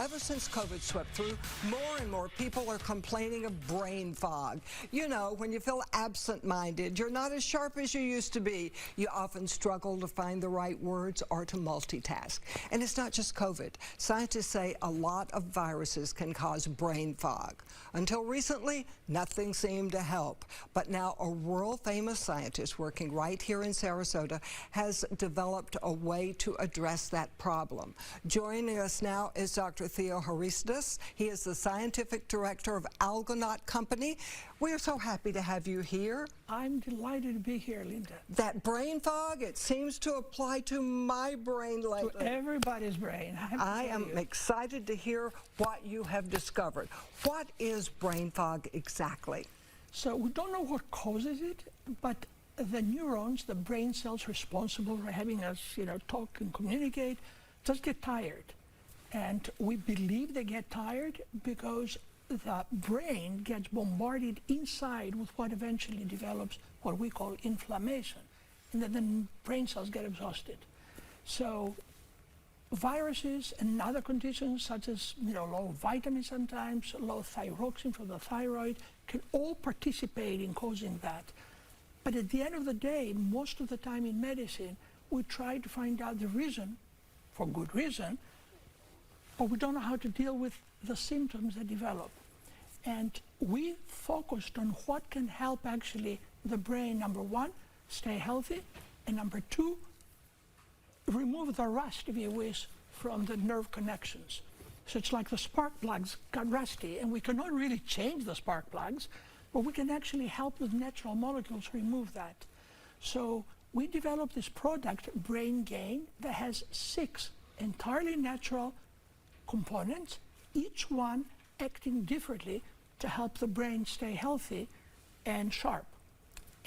Ever since COVID swept through, more and more people are complaining of brain fog. You know, when you feel absent-minded, you're not as sharp as you used to be. You often struggle to find the right words or to multitask. And it's not just COVID. Scientists say a lot of viruses can cause brain fog. Until recently, nothing seemed to help. But now a world-famous scientist working right here in Sarasota has developed a way to address that problem. Joining us now is Dr. Theoharides. He is the scientific director of Algonot Company. We are so happy to have you here. I'm delighted to be here, Linda. That brain fog, it seems to apply to my brain lately. To everybody's brain. I am excited to hear what you have discovered. What is brain fog exactly? So we don't know what causes it, but the neurons, the brain cells responsible for having us, talk and communicate, just get tired. And we believe they get tired because the brain gets bombarded inside with what eventually develops what we call inflammation. And then the brain cells get exhausted. So viruses and other conditions such as low vitamins sometimes, low thyroxine from the thyroid, can all participate in causing that. But at the end of the day, most of the time in medicine, we try to find out the reason, for good reason, but we don't know how to deal with the symptoms that develop. And we focused on what can help actually the brain, number one, stay healthy, and number two, remove the rust, if you wish, from the nerve connections. So it's like the spark plugs got rusty, and we cannot really change the spark plugs, but we can actually help with natural molecules remove that. So we developed this product, BrainGain, that has 6 entirely natural components, each one acting differently to help the brain stay healthy and sharp.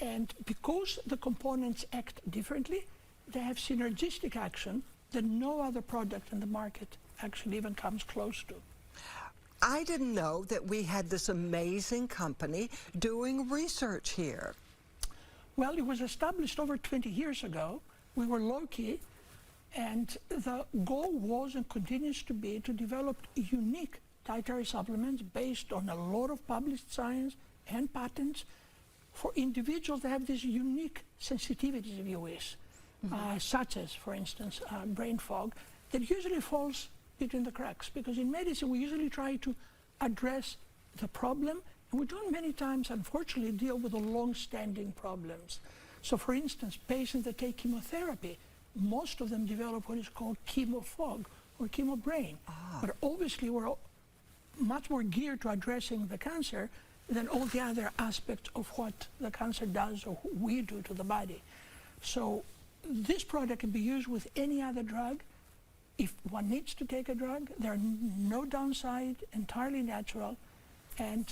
And because the components act differently, they have synergistic action that no other product in the market actually even comes close to. I didn't know that we had this amazing company doing research here. Well, it was established over 20 years ago. We were low-key, and the goal was and continues to be to develop unique dietary supplements based on a lot of published science and patents for individuals that have these unique sensitivities, if you wish, such as, for instance, brain fog, that usually falls between the cracks. Because in medicine, we usually try to address the problem, and we don't many times, unfortunately, deal with the long-standing problems. So, for instance, patients that take chemotherapy, most of them develop what is called chemo fog or chemo brain. But obviously, we're much more geared to addressing the cancer than all the other aspects of what the cancer does or what we do to the body. So this product can be used with any other drug. If one needs to take a drug, there are no downside, entirely natural, and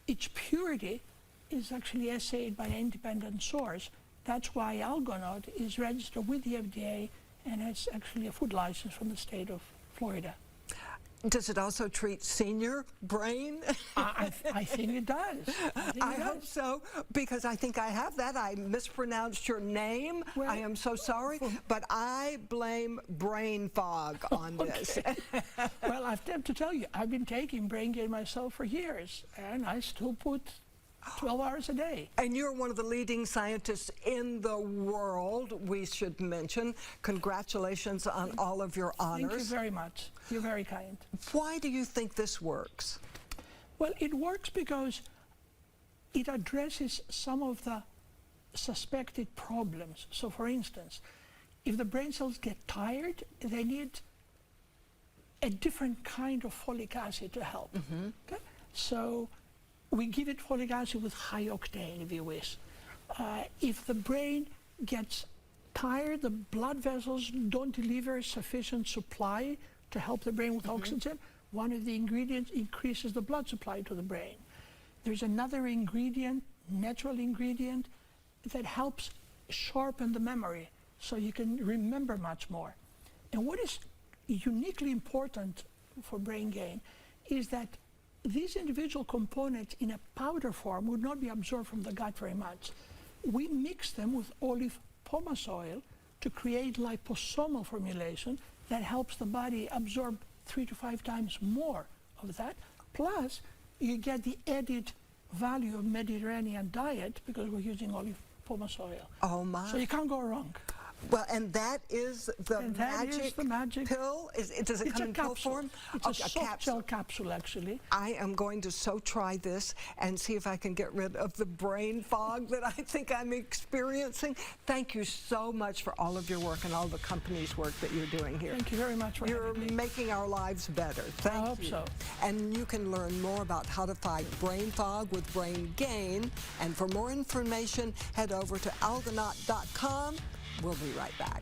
its purity is actually assayed by an independent source. That's why Algonot is registered with the FDA and has actually a food license from the state of Florida. Does it also treat senior brain? I think it does. I hope so, because I think I have that. I mispronounced your name. Well, I am so sorry, but I blame brain fog on this. Well, I have to tell you, I've been taking BrainGain myself for years, and I still put 12 hours a day. And you're one of the leading scientists in the world, we should mention. Congratulations on all of your honors. Thank you very much. You're very kind. Why do you think this works? Well, it works because it addresses some of the suspected problems. So, for instance, if the brain cells get tired, they need a different kind of folic acid to help. Okay? So we give it folic acid with high octane, if you wish. If the brain gets tired, the blood vessels don't deliver sufficient supply to help the brain with oxygen, one of the ingredients increases the blood supply to the brain. There's another ingredient, natural ingredient, that helps sharpen the memory so you can remember much more. And what is uniquely important for BrainGain is that these individual components in a powder form would not be absorbed from the gut very much. We mix them with olive pomace oil to create liposomal formulation that helps the body absorb 3 to 5 times more of that. Plus, you get the added value of Mediterranean diet because we're using olive pomace oil. Oh my. So you can't go wrong. Well, and that is the magic pill? Does it come in pill form? It's a soft gel capsule, actually. I am going to try this and see if I can get rid of the brain fog that I think I'm experiencing. Thank you so much for all of your work and all the company's work that you're doing here. Thank you very much for having me. You're making our lives better. Thank you. I hope so. And you can learn more about how to fight brain fog with BrainGain. And for more information, head over to algonot.com. We'll be right back.